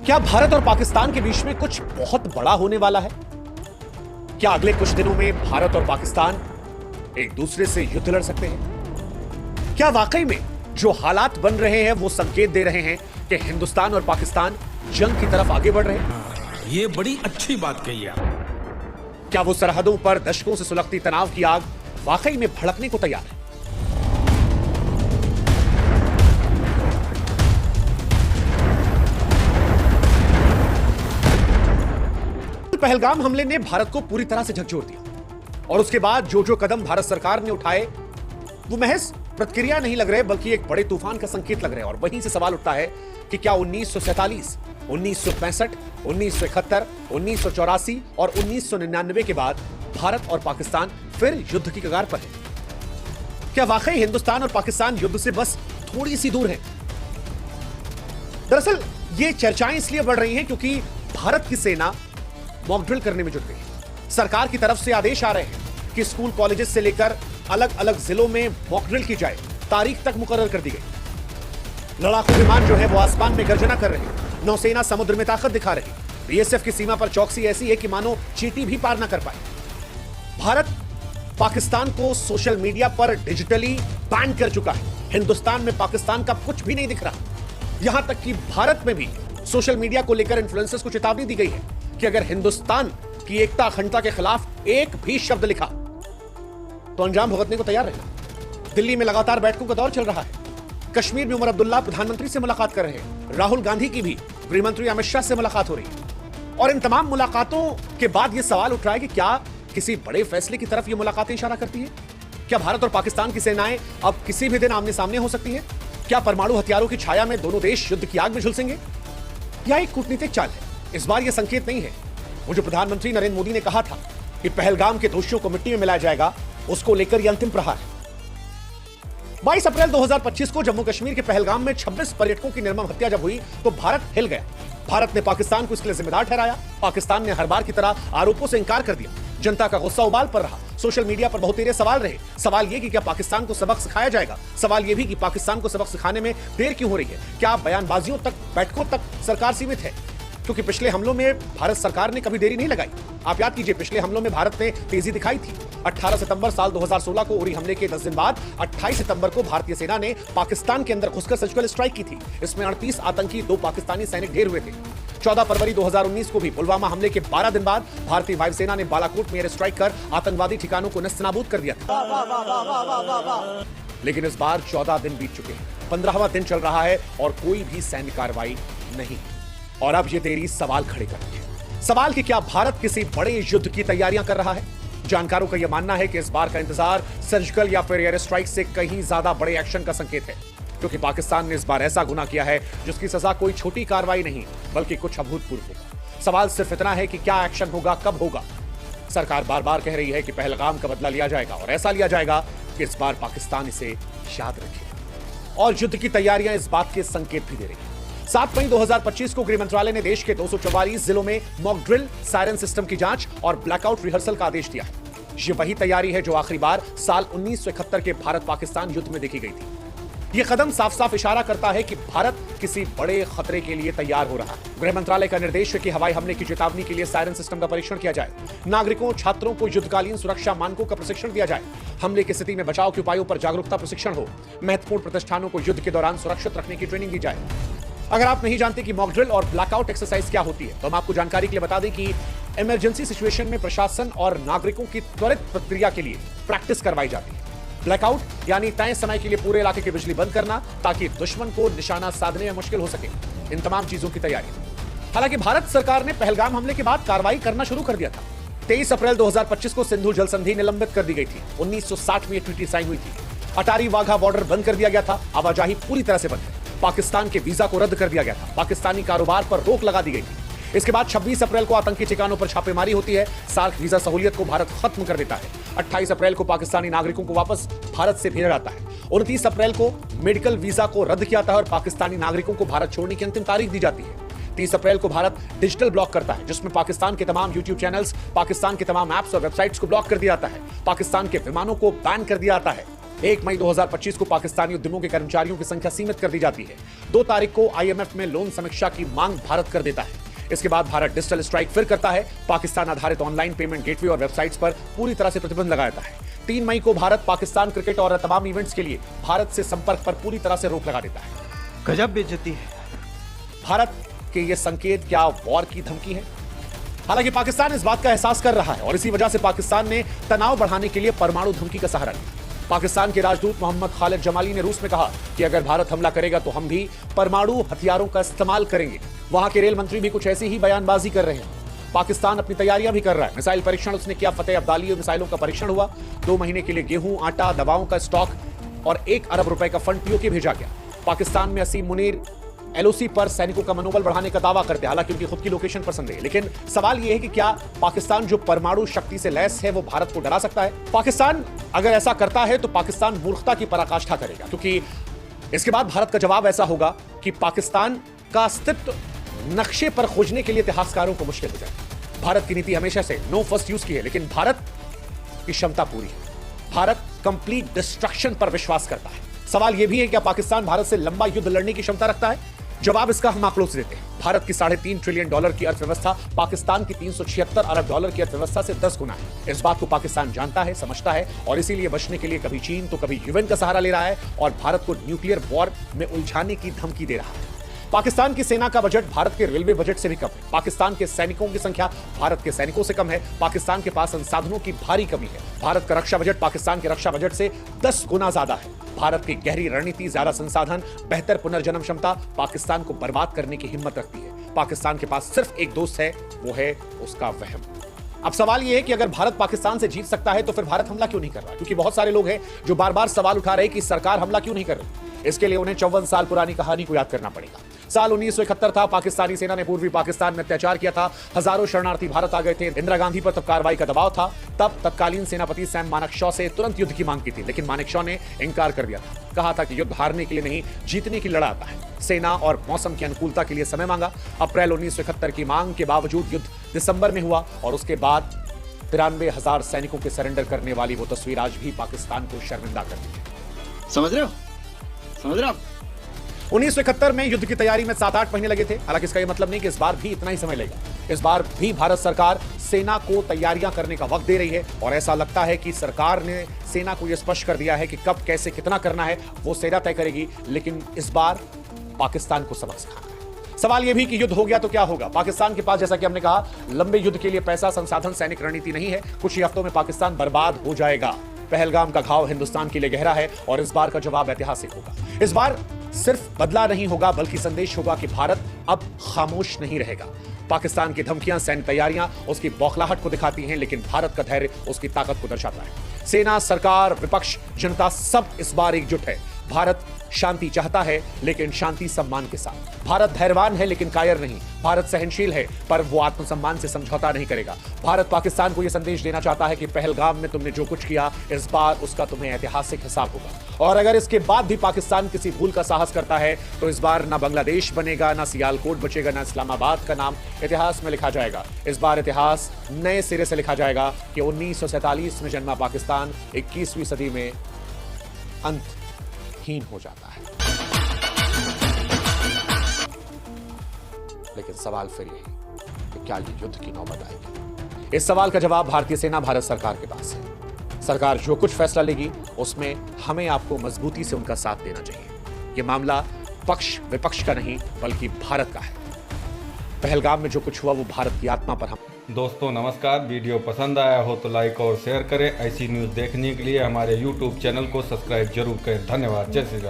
क्या भारत और पाकिस्तान के बीच में कुछ बहुत बड़ा होने वाला है? क्या अगले कुछ दिनों में भारत और पाकिस्तान एक दूसरे से युद्ध लड़ सकते हैं? क्या वाकई में जो हालात बन रहे हैं वो संकेत दे रहे हैं कि हिंदुस्तान और पाकिस्तान जंग की तरफ आगे बढ़ रहे हैं? ये बड़ी अच्छी बात कही आप। क्या वो सरहदों पर दशकों से सुलगती तनाव की आग वाकई में भड़कने को तैयार है? पहलगाम हमले ने भारत को पूरी तरह से झकझोर दिया और उसके बाद जो कदम भारत सरकार ने उठाए वो महज प्रतिक्रिया नहीं लग रहे बल्कि एक बड़े तूफान का संकेत लग रहे हैं। और वहीं से सवाल उठता है कि क्या 1947, 1965, 1971, 1984 और 1999 के बाद भारत और पाकिस्तान फिर युद्ध की कगार पर है? क्या वाकई हिंदुस्तान और पाकिस्तान युद्ध से बस थोड़ी सी दूर हैं? दरअसल ये चर्चाएं इसलिए बढ़ रही हैं क्योंकि भारत की सेना मॉक ड्रिल करने में जुट गई है। सरकार की तरफ से आदेश आ रहे हैं कि स्कूल कॉलेजेस से लेकर अलग अलग जिलों में मॉक ड्रिल की जाए। तारीख तक मुकर्रर कर दी गई। लड़ाकू विमान जो है वो आसमान में गर्जना कर रहे हैं। नौसेना समुद्र में ताकत दिखा रही। बीएसएफ की सीमा पर चौकसी ऐसी है कि मानो चींटी भी पार ना कर पाए। भारत पाकिस्तान को सोशल मीडिया पर डिजिटली बैन कर चुका है। हिंदुस्तान में पाकिस्तान का कुछ भी नहीं दिख रहा। यहां तक कि भारत में भी सोशल मीडिया को लेकर इन्फ्लुएंसर्स को चेतावनी दी गई है कि अगर हिंदुस्तान की एकता अखंडता के खिलाफ एक भी शब्द लिखा तो अंजाम भुगतने को तैयार रहना। दिल्ली में लगातार बैठकों का दौर चल रहा है। कश्मीर में उमर अब्दुल्ला प्रधानमंत्री से मुलाकात कर रहे हैं। राहुल गांधी की भी गृहमंत्री अमित शाह से मुलाकात हो रही है। और इन तमाम मुलाकातों के बाद यह सवाल उठ रहा है कि क्या किसी बड़े फैसले की तरफ यह मुलाकातें इशारा करती है? क्या भारत और पाकिस्तान की सेनाएं अब किसी भी दिन आमने सामने हो सकती है? क्या परमाणु हथियारों की छाया में दोनों देश युद्ध की आग में झुलसेंगे? यह एक कूटनीतिक चाल है। इस बार यह संकेत नहीं है। वो जो प्रधानमंत्री नरेंद्र मोदी ने कहा था कि पहलगाम के दोषियों को मिट्टी में मिलाया जाएगा, उसको लेकर यह अंतिम प्रहार है। 22 अप्रैल 2025 को जम्मू कश्मीर के पहलगाम में 26 पर्यटकों की निर्मम हत्या जब हुई तो भारत हिल गया। भारत ने पाकिस्तान को इसके लिए जिम्मेदार ठहराया। पाकिस्तान ने हर बार की तरह आरोपों से इंकार कर दिया। जनता का गुस्सा उबाल पर रहा। सोशल मीडिया पर बहुत तेरे सवाल रहे। सवाल यह कि क्या पाकिस्तान को सबक सिखाया जाएगा? सवाल यह भी कि पाकिस्तान को सबक सिखाने में देर क्यों हो रही है? क्या बयानबाजियों तक, बैठकों तक सरकार सीमित है? क्योंकि पिछले हमलों में भारत सरकार ने कभी देरी नहीं लगाई। आप याद कीजिए, पिछले हमलों में भारत ने तेजी दिखाई थी। 18 सितंबर साल 2016 को उरी हमले के 10 दिन बाद 28 सितंबर को भारतीय सेना ने पाकिस्तान के अंदर घुसकर सर्जिकल स्ट्राइक की थी। इसमें 38 आतंकी, 2 पाकिस्तानी सैनिक ढेर हुए थे। 14 फरवरी 2019 को भी पुलवामा हमले के 12 दिन बाद भारतीय वायुसेना ने बालाकोट में एयर स्ट्राइक कर आतंकवादी ठिकानों को नस्तनाबूद कर दिया था। लेकिन इस बार 14 दिन बीत चुके हैं। 15वां दिन चल रहा है और कोई भी सैन्य कार्रवाई नहीं। और अब ये देरी सवाल खड़े करती है। सवाल कि क्या भारत किसी बड़े युद्ध की तैयारियां कर रहा है? जानकारों का यह मानना है कि इस बार का इंतजार सर्जिकल या फिर एयर स्ट्राइक से कहीं ज्यादा बड़े एक्शन का संकेत है, क्योंकि पाकिस्तान ने इस बार ऐसा गुनाह किया है जिसकी सजा कोई छोटी कार्रवाई नहीं बल्कि कुछ अभूतपूर्व होगा। सवाल सिर्फ इतना है कि क्या एक्शन होगा, कब होगा? सरकार बार बार कह रही है कि पहलगाम का बदला लिया जाएगा और ऐसा लिया जाएगा कि इस बार पाकिस्तान इसे याद रखे। और युद्ध की तैयारियां इस बात के संकेत भी दे रही है। 7 मई 2025 को गृह मंत्रालय ने देश के 244 जिलों में मॉक ड्रिल, सायरन सिस्टम की जांच और ब्लैकआउट रिहर्सल का आदेश दिया है। ये वही तैयारी है जो आखिरी बार साल 1971 के भारत पाकिस्तान युद्ध में देखी गई थी। यह कदम साफ साफ इशारा करता है कि भारत किसी बड़े खतरे के लिए तैयार हो रहा है। गृह मंत्रालय का निर्देश है कि हवाई हमले की चेतावनी के लिए सायरन सिस्टम का परीक्षण किया जाए। नागरिकों, छात्रों को युद्धकालीन सुरक्षा मानकों का प्रशिक्षण दिया जाए। हमले की स्थिति में बचाव के उपायों पर जागरूकता प्रशिक्षण हो। महत्वपूर्ण प्रतिष्ठानों को युद्ध के दौरान सुरक्षित रखने की ट्रेनिंग दी जाए। अगर आप नहीं जानते कि मॉक ड्रिल और ब्लैकआउट एक्सरसाइज क्या होती है तो हम आपको जानकारी के लिए बता दें कि इमरजेंसी सिचुएशन में प्रशासन और नागरिकों की त्वरित प्रतिक्रिया के लिए प्रैक्टिस करवाई जाती है। ब्लैकआउट यानी तय समय के लिए पूरे इलाके की बिजली बंद करना ताकि दुश्मन को निशाना साधने में मुश्किल हो सके। इन तमाम चीजों की तैयारी। हालांकि भारत सरकार ने पहलगाम हमले के बाद कार्रवाई करना शुरू कर दिया था। 23 अप्रैल 2025 को सिंधु जल संधि निलंबित कर दी गई थी। 1960 में यह ट्रीटी साइन हुई थी। अटारी वाघा बॉर्डर बंद कर दिया गया था। आवाजाही पूरी तरह से बंद है। पाकिस्तान के वीजा को रद्द कर दिया गया था। पाकिस्तानी कारोबार पर रोक लगा दी गई थी। इसके बाद 26 अप्रैल को आतंकी ठिकानों पर छापेमारी होती है। सार्क वीजा सहूलियत को भारत खत्म कर देता है। 28 अप्रैल को पाकिस्तानी नागरिकों को वापस भारत से भेजा जाता है। 29 अप्रैल को मेडिकल वीजा को रद्द किया जाता है और पाकिस्तानी नागरिकों को भारत छोड़ने की अंतिम तारीख दी जाती है। 30 अप्रैल को भारत डिजिटल ब्लॉक करता है, जिसमें पाकिस्तान के तमाम यूट्यूब चैनल्स, पाकिस्तान के तमाम ऐप्स और वेबसाइट्स को ब्लॉक कर दिया जाता है। पाकिस्तान के विमानों को बैन कर दिया जाता है। 1 मई 2025 को पाकिस्तानी उद्यमों के कर्मचारियों की संख्या सीमित कर दी जाती है। 2 तारीख को IMF में लोन समीक्षा की मांग भारत कर देता है। इसके बाद भारत डिजिटल स्ट्राइक फिर करता है। पाकिस्तान आधारित ऑनलाइन पेमेंट गेटवे और वेबसाइट्स पर पूरी तरह से प्रतिबंध लगाता है। 3 मई को भारत पाकिस्तान क्रिकेट और तमाम इवेंट्स के लिए भारत से संपर्क पर पूरी तरह से रोक लगा देता है। गजब बेइज्जती है। भारत के ये संकेत क्या वॉर की धमकी है? हालांकि पाकिस्तान इस बात का एहसास कर रहा है और इसी वजह से पाकिस्तान ने तनाव बढ़ाने के लिए परमाणु धमकी का सहारा लिया। पाकिस्तान के राजदूत मोहम्मद खालिद जमाली ने रूस में कहा कि अगर भारत हमला करेगा तो हम भी परमाणु हथियारों का इस्तेमाल करेंगे। वहां के रेल मंत्री भी कुछ ऐसी ही बयानबाजी कर रहे हैं। पाकिस्तान अपनी तैयारियां भी कर रहा है। मिसाइल परीक्षण उसने किया। फतेह अब्दाली मिसाइलों का परीक्षण हुआ। 2 महीने के लिए गेहूं, आटा, दवाओं का स्टॉक और 1 अरब रुपए का फंड पीओके भेजा गया। पाकिस्तान में असीम मुनीर LOC पर सैनिकों का मनोबल बढ़ाने का दावा करते हैं। हालांकि उनकी खुद की लोकेशन पर संदेह है। लेकिन सवाल यह है कि क्या पाकिस्तान जो परमाणु शक्ति से लैस है वो भारत को डरा सकता है? पाकिस्तान अगर ऐसा करता है तो पाकिस्तान मूर्खता की पराकाष्ठा करेगा, क्योंकि इसके बाद भारत का जवाब ऐसा होगा कि पाकिस्तान का अस्तित्व नक्शे पर खोजने के लिए इतिहासकारों को मुश्किल हो जाएगा। भारत की नीति हमेशा से नो फर्स्ट यूज की है, लेकिन भारत की क्षमता पूरी है। भारत कंप्लीट डिस्ट्रक्शन पर विश्वास करता है। सवाल यह भी है क्या पाकिस्तान भारत से लंबा युद्ध लड़ने की क्षमता रखता है? जवाब इसका हम आंकड़ों से देते हैं। भारत की $3.5 ट्रिलियन की अर्थव्यवस्था पाकिस्तान की $376 अरब की अर्थव्यवस्था से 10 गुना है। इस बात को पाकिस्तान जानता है, समझता है और इसीलिए बचने के लिए कभी चीन तो कभी यूएन का सहारा ले रहा है और भारत को न्यूक्लियर वॉर में उलझाने की धमकी दे रहा है। पाकिस्तान की सेना का बजट भारत के रेलवे बजट से भी कम है। पाकिस्तान के सैनिकों की संख्या भारत के सैनिकों से कम है। पाकिस्तान के पास संसाधनों की भारी कमी है। भारत का रक्षा बजट पाकिस्तान के रक्षा बजट से 10 गुना ज्यादा है। भारत की गहरी रणनीति, ज्यादा संसाधन, बेहतर पुनर्जन्म क्षमता पाकिस्तान को बर्बाद करने की हिम्मत रखती है। पाकिस्तान के पास सिर्फ एक दोस्त है, वो है उसका वहम। अब सवाल यह है कि अगर भारत पाकिस्तान से जीत सकता है तो फिर भारत हमला क्यों नहीं कर रहा? क्योंकि बहुत सारे लोग हैं जो बार बार सवाल उठा रहे हैं कि सरकार हमला क्यों नहीं कर रही। इसके लिए उन्हें 54 साल पुरानी कहानी को याद करना पड़ेगा। साल 1971 था। पाकिस्तानी सेना ने पूर्वी पाकिस्तान में अत्याचार किया था। हजारों शरणार्थी भारत आ गए थे। इंदिरा गांधी पर तब कार्रवाई का दबाव था। तब तत्कालीन सेनापति सैम मानेकशॉ से तुरंत युद्ध की मांग की थी, लेकिन मानेकशॉ ने इंकार कर दिया था। कहा था कि युद्ध हारने के लिए नहीं, जीतने की लड़ाई आता है। सेना और मौसम की अनुकूलता के लिए समय मांगा। अप्रैल 1971 की मांग के बावजूद युद्ध दिसंबर में हुआ और उसके बाद 93,000 सैनिकों के सरेंडर करने वाली वो तस्वीर आज भी पाकिस्तान को शर्मिंदा करती है। समझ रहे हो? 1971 में युद्ध की तैयारी में 7-8 महीने लगे थे। हालांकि इसका यह मतलब नहीं कि इस बार भी इतना ही समय लगेगा। इस बार भी भारत सरकार सेना को तैयारियां करने का वक्त दे रही है और ऐसा लगता है कि सरकार ने सेना को यह स्पष्ट कर दिया है कि कब, कैसे, कितना करना है वो सेना तय करेगी। लेकिन इस बार पाकिस्तान को सबक सिखाना है। सवाल यह भी कि युद्ध हो गया तो क्या होगा? पाकिस्तान के पास, जैसा कि हमने कहा, लंबे युद्ध के लिए पैसा, संसाधन, सैनिक रणनीति नहीं है। कुछ ही हफ्तों में पाकिस्तान बर्बाद हो जाएगा। पहलगाम का घाव हिंदुस्तान के लिए गहरा है और इस बार का जवाब ऐतिहासिक होगा। इस बार सिर्फ बदला नहीं होगा बल्कि संदेश होगा कि भारत अब खामोश नहीं रहेगा। पाकिस्तान की धमकियां, सैन्य तैयारियां उसकी बौखलाहट को दिखाती हैं, लेकिन भारत का धैर्य उसकी ताकत को दर्शाता है। सेना, सरकार, विपक्ष, जनता सब इस बार एकजुट है। भारत शांति चाहता है, लेकिन शांति सम्मान के साथ। भारत धैर्यवान है लेकिन कायर नहीं। भारत सहनशील है पर वो आत्मसम्मान से समझौता नहीं करेगा। भारत पाकिस्तान को यह संदेश देना चाहता है कि पहलगाम में तुमने जो कुछ किया, इस बार उसका तुम्हें ऐतिहासिक हिसाब होगा। और अगर इसके बाद भी पाकिस्तान किसी भूल का साहस करता है तो इस बार ना बांग्लादेश बनेगा, ना सियालकोट बचेगा, ना इस्लामाबाद का नाम इतिहास में लिखा जाएगा। इस बार इतिहास नए सिरे से लिखा जाएगा कि 1947 में जन्मा पाकिस्तान 21वीं सदी में अंतहीन हो जाता है। लेकिन सवाल फिर यही कि क्या ये युद्ध की नौबत आएगी? इस सवाल का जवाब भारतीय सेना, भारत सरकार के पास है। सरकार जो कुछ फैसला लेगी उसमें हमें आपको मजबूती से उनका साथ देना चाहिए। यह मामला पक्ष विपक्ष का नहीं बल्कि भारत का है। पहलगाम में जो कुछ हुआ वो भारत की आत्मा पर हम। दोस्तों नमस्कार। वीडियो पसंद आया हो तो लाइक और शेयर करें। ऐसी न्यूज़ देखने के लिए हमारे YouTube चैनल को सब्सक्राइब जरूर करें। धन्यवाद। जय श्री राम।